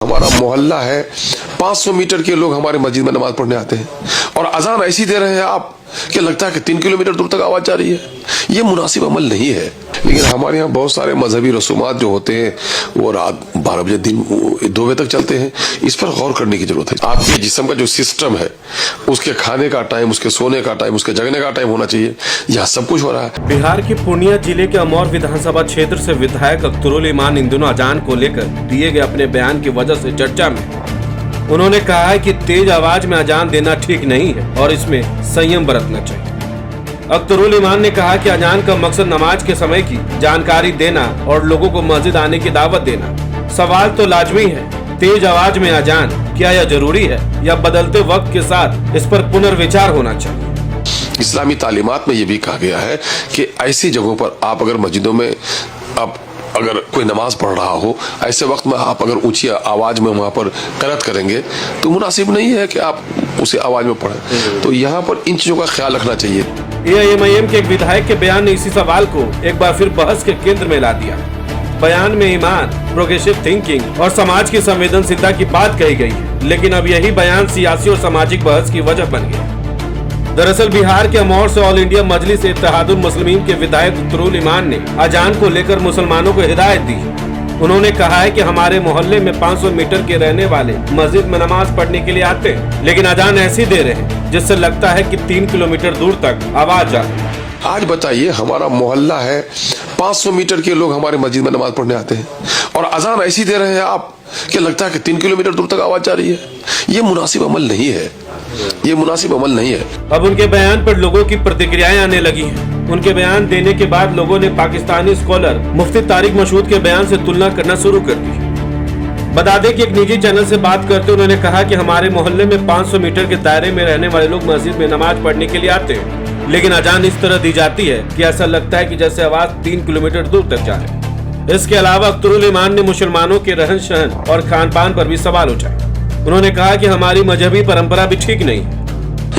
हमारा मोहल्ला है, 500 मीटर के लोग हमारे मस्जिद में नमाज पढ़ने आते हैं और अजान ऐसी दे रहे हैं आप कि लगता है कि 3 किलोमीटर दूर तक आवाज जा रही है। ये मुनासिब अमल नहीं है। लेकिन हमारे यहाँ बहुत सारे मजहबी रसूमात जो होते हैं वो रात 12 बजे दिन 2 बजे तक चलते हैं। इस पर गौर करने की जरूरत है। आपके जिस्म का जो सिस्टम है, उसके खाने का टाइम, उसके सोने का टाइम, उसके जगने का टाइम होना चाहिए। यहाँ सब कुछ हो रहा है। बिहार के पूर्णिया जिले के अमौर विधानसभा क्षेत्र से विधायक अख्तरुल ईमान इन दिनों अजान को लेकर दिए गए अपने बयान की वजह से चर्चा में। उन्होंने कहा है कि तेज आवाज में अजान देना ठीक नहीं है और इसमें संयम बरतना चाहिए। अख्तरुल ईमान ने कहा कि अजान का मकसद नमाज के समय की जानकारी देना और लोगों को मस्जिद आने की दावत देना। सवाल तो लाजमी है, तेज आवाज में अजान क्या यह जरूरी है या बदलते वक्त के साथ इस पर पुनर्विचार होना चाहिए। इस्लामी तालीमात में ये भी कहा गया है कि ऐसी जगहों पर आप अगर मस्जिदों में अगर कोई नमाज पढ़ रहा हो, ऐसे वक्त में आप अगर ऊंची आवाज में वहां पर क़रात करेंगे तो मुनासिब नहीं है कि आप उसे आवाज में पढ़ें। तो यहाँ पर इन चीजों का ख्याल रखना चाहिए। AIMIM के एक विधायक के बयान ने इसी सवाल को एक बार फिर बहस के केंद्र में ला दिया। बयान में ईमान, प्रोग्रेसिव थिंकिंग और समाज की संवेदनशीलता की बात कही गई है, लेकिन अब यही बयान सियासी और सामाजिक बहस की वजह बन गया। दरअसल बिहार के अमौर से ऑल इंडिया मजलिस इत्तेहादुल मुस्लिमीन के विधायक अख्तरुल ईमान ने अजान को लेकर मुसलमानों को हिदायत दी। उन्होंने कहा है कि हमारे मोहल्ले में 500 मीटर के रहने वाले मस्जिद में नमाज पढ़ने के लिए आते हैं, लेकिन अजान ऐसी दे रहे हैं जिससे लगता है कि 3 किलोमीटर दूर तक आवाज जा रही है। आज बताइए, हमारा मोहल्ला है, 500 मीटर के लोग हमारे मस्जिद में नमाज पढ़ने आते हैं और अजान ऐसी दे रहे हैं आप कि लगता है कि 3 किलोमीटर दूर तक आवाज जा रही है। ये मुनासिब अमल नहीं है। ये मुनासिब अमल नहीं है। अब उनके बयान पर लोगों की प्रतिक्रियाएं आने लगी हैं। उनके बयान देने के बाद लोगों ने पाकिस्तानी स्कॉलर मुफ्ती तारिक मशहूद के बयान से तुलना करना शुरू कर दी। बता दें कि एक निजी चैनल से बात करते उन्होंने कहा कि हमारे मोहल्ले में 500 मीटर के दायरे में रहने वाले लोग मस्जिद में नमाज पढ़ने के लिए आते हैं, लेकिन अजान इस तरह दी जाती है कि ऐसा लगता है कि जैसे आवाज 3 किलोमीटर दूर तक जा रही है। इसके अलावा अख्तरुल ईमान ने मुसलमानों के रहन सहन और खान पान पर भी सवाल उठाए। उन्होंने कहा कि हमारी मजहबी परंपरा भी ठीक नहीं है।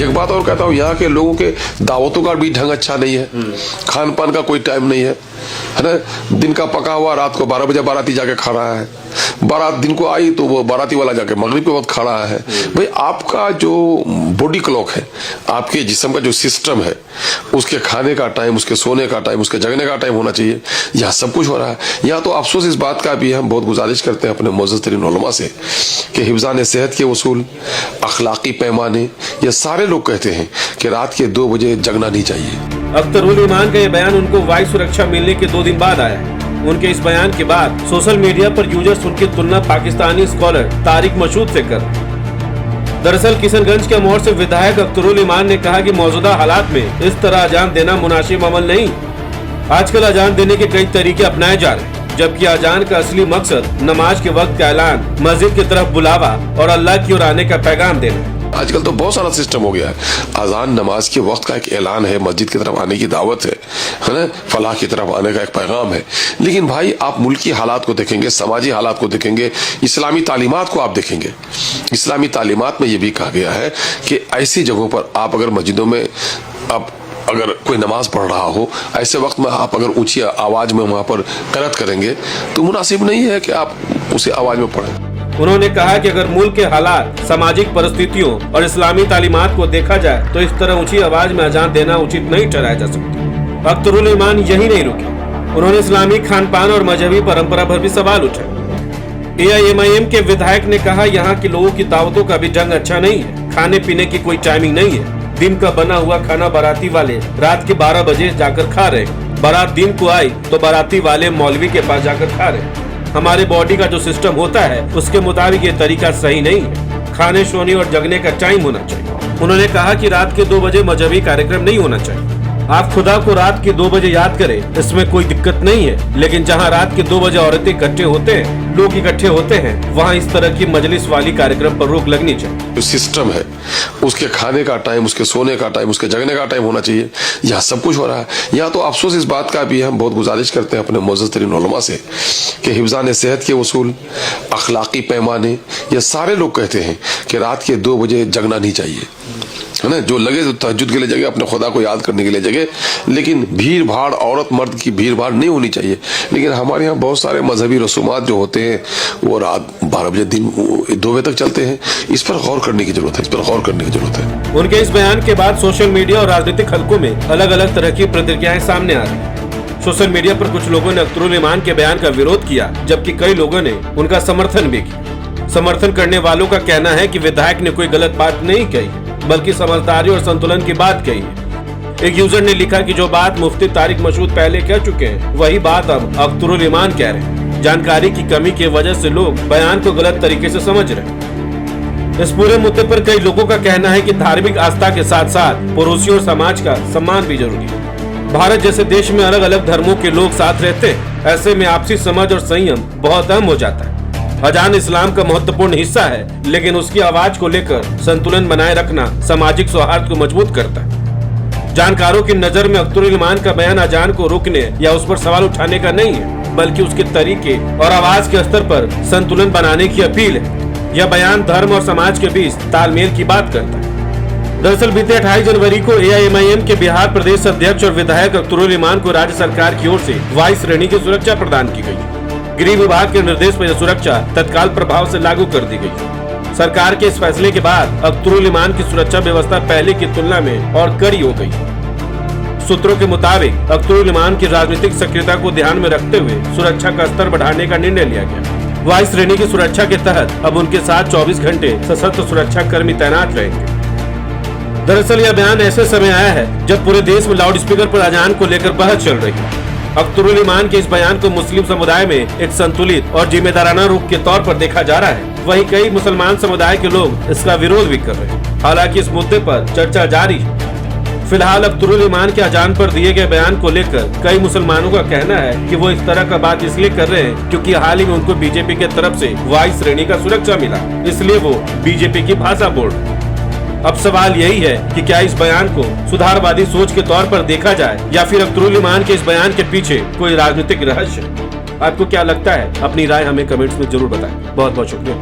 एक बात और कहता हूँ, यहाँ के लोगों के दावतों का भी ढंग अच्छा नहीं है। खान पान का कोई टाइम नहीं है ना। दिन का पका हुआ रात को 12 बजे बाराती जाके खा रहा है। बारात दिन को आई तो वो बाराती वाला जाके मगरिब के वक्त खा रहा है। भाई, आपका जो बॉडी क्लॉक है, आपके जिस्म का जो सिस्टम है, उसके खाने का टाइम, उसके सोने का टाइम, उसके जगने का टाइम होना चाहिए। यहाँ सब कुछ हो रहा है। यहाँ तो अफसोस इस बात का भी हम बहुत गुजारिश करते हैं अपने मुअज़्ज़ज़ तरीन उलमा से कि हिफ्ज़ान सेहत के उसूल, अखलाकी पैमाने, ये सारे लोग कहते हैं कि रात के 2 बजे जगना नहीं चाहिए। अख्तरुल ईमान का ये बयान उनको वायु सुरक्षा मिलने के 2 दिन बाद आया। उनके इस बयान के बाद सोशल मीडिया पर यूजर्स उनकी तुलना पाकिस्तानी स्कॉलर तारिक मशहूद से कर। दरअसल किशनगंज के अमौर से विधायक अख्तरुल ईमान ने कहा कि मौजूदा हालात में इस तरह अजान देना मुनासिब अमल नहीं। आजकल अजान देने के कई तरीके अपनाए जा रहे हैं, जबकि अजान का असली मकसद नमाज के वक्त का ऐलान, मस्जिद की तरफ बुलावा और अल्लाह की ओर आने का पैगाम देना। आजकल तो बहुत सारा सिस्टम हो गया है। अजान नमाज के वक्त का एक ऐलान है, मस्जिद की तरफ आने की दावत है ना, फलाह की तरफ आने का एक पैगाम है। लेकिन भाई, आप मुल्की हालात को देखेंगे, समाजी हालात को देखेंगे, इस्लामी तालीमात को आप देखेंगे। इस्लामी तालीमात में ये भी कहा गया है कि ऐसी जगहों पर आप अगर मस्जिदों में अगर कोई नमाज पढ़ रहा हो, ऐसे वक्त में आप अगर ऊंची आवाज में वहां पर क़रात करेंगे तो मुनासिब नहीं है कि आप उसे आवाज में पढ़ें। उन्होंने कहा कि अगर मुल्क के हालात, सामाजिक परिस्थितियों और इस्लामी तालीमात को देखा जाए तो इस तरह ऊंची आवाज में अजान देना उचित नहीं ठहराया जा सकता। अख्तरुल ईमान यही नहीं रुके। उन्होंने इस्लामी खान पान और मजहबी परंपरा पर भी सवाल उठाए। AIMIM के विधायक ने कहा, यहाँ के लोगों की दावतों का भी ढंग अच्छा नहीं है। खाने पीने की कोई टाइमिंग नहीं है। दिन का बना हुआ खाना बाराती वाले रात के 12 बजे जाकर खा रहे। बारात दिन को आई तो बाराती वाले मौलवी के पास जाकर खा रहे। हमारे बॉडी का जो सिस्टम होता है उसके मुताबिक ये तरीका सही नहीं है। खाने, सोने और जगने का टाइम होना चाहिए। उन्होंने कहा कि रात के 2 बजे मजहबी कार्यक्रम नहीं होना चाहिए। आप खुदा को रात के 2 बजे याद करें, इसमें कोई दिक्कत नहीं है, लेकिन जहां रात के 2 बजे औरतें इकट्ठे होते हैं, लोग इकट्ठे होते हैं, वहां इस तरह की मजलिस वाली कार्यक्रम पर रोक लगनी चाहिए। जो सिस्टम है, उसके खाने का टाइम, उसके सोने का टाइम, उसके जगने का टाइम होना चाहिए। यहाँ सब कुछ हो रहा है। यहाँ तो अफसोस इस बात का भी हम बहुत गुजारिश करते हैं अपने मुअज़्ज़ज़ तरीन उलमा से कि हिफ्ज़ान सेहत के उसूल, अखलाकी पैमाने, ये सारे लोग कहते हैं कि रात के 2 बजे जगना नहीं चाहिए। है ना, जो लगे तो तहज्जुद के लिए जगह, अपने खुदा को याद करने के लिए जगह, लेकिन भीड़ भाड़, औरत मर्द की भीड़ भाड़ नहीं होनी चाहिए। लेकिन हमारे यहाँ बहुत सारे मजहबी रसूमात जो होते हैं वो रात 12 बजे, दिन 2 बजे तक चलते हैं। इस पर गौर करने की जरूरत है, इस पर गौर करने की जरूरत है। उनके इस बयान के बाद सोशल मीडिया और राजनीतिक हलकों में अलग अलग तरह की प्रतिक्रियाएं सामने आ रही। सोशल मीडिया पर कुछ लोगों ने अख्तरुल ईमान के बयान का विरोध किया, जबकि कई लोगों ने उनका समर्थन भी किया। समर्थन करने वालों का कहना है कि विधायक ने कोई गलत बात नहीं कही, बल्कि समझदारी और संतुलन की बात कही है। एक यूजर ने लिखा कि जो बात मुफ्ती तारिक मसूद पहले कह चुके हैं, वही बात अब अख्तरुल ईमान कह रहे हैं। जानकारी की कमी की वजह से लोग बयान को गलत तरीके से समझ रहे हैं। इस पूरे मुद्दे पर कई लोगों का कहना है कि धार्मिक आस्था के साथ साथ पड़ोसियों और समाज का सम्मान भी जरूरी है। भारत जैसे देश में अलग अलग धर्मों के लोग साथ रहते हैं, ऐसे में आपसी समझ और संयम बहुत अहम हो जाता है। अजान इस्लाम का महत्वपूर्ण हिस्सा है, लेकिन उसकी आवाज को लेकर संतुलन बनाए रखना सामाजिक सौहार्द को मजबूत करता है। जानकारों की नजर में अख्तरुल ईमान का बयान अजान को रोकने या उस पर सवाल उठाने का नहीं है, बल्कि उसके तरीके और आवाज के स्तर पर संतुलन बनाने की अपील है। यह बयान धर्म और समाज के बीच तालमेल की बात करता है। दरअसल बीते 28 जनवरी को AIMIM के बिहार प्रदेश अध्यक्ष और विधायक अख्तरुल ईमान को राज्य सरकार की ओर से वायु श्रेणी की सुरक्षा प्रदान की गई। गृह विभाग के निर्देश पर यह सुरक्षा तत्काल प्रभाव से लागू कर दी गई। सरकार के इस फैसले के बाद अख्तरुल ईमान की सुरक्षा व्यवस्था पहले की तुलना में और कड़ी हो गई। सूत्रों के मुताबिक अख्तरुल ईमान की राजनीतिक सक्रियता को ध्यान में रखते हुए सुरक्षा का स्तर बढ़ाने का निर्णय लिया गया। वायु श्रेणी की सुरक्षा के तहत अब उनके साथ 24 घंटे सशस्त्र सुरक्षा कर्मी तैनात रहेंगे। दरअसल यह बयान ऐसे समय आया है जब पूरे देश में लाउड स्पीकर पर अजान को लेकर बहस चल रही है। अख्तरुल ईमान के इस बयान को मुस्लिम समुदाय में एक संतुलित और जिम्मेदाराना रुख के तौर पर देखा जा रहा है। वहीं कई मुसलमान समुदाय के लोग इसका विरोध भी कर रहे हैं। हालांकि इस मुद्दे पर चर्चा जारी है। फिलहाल अख्तरुल ईमान के अजान पर दिए गए बयान को लेकर कई मुसलमानों का कहना है कि वो इस तरह का बात इसलिए कर रहे हैं क्योंकि हाल ही में उनको बीजेपी के तरफ से वायु श्रेणी का सुरक्षा मिला, इसलिए वो बीजेपी की भाषा बोल रहे हैं। अब सवाल यही है कि क्या इस बयान को सुधारवादी सोच के तौर पर देखा जाए या फिर अख्तरुल ईमान के इस बयान के पीछे कोई राजनीतिक रहस्य है। आपको क्या लगता है? अपनी राय हमें कमेंट्स में जरूर बताएं। बहुत बहुत शुक्रिया।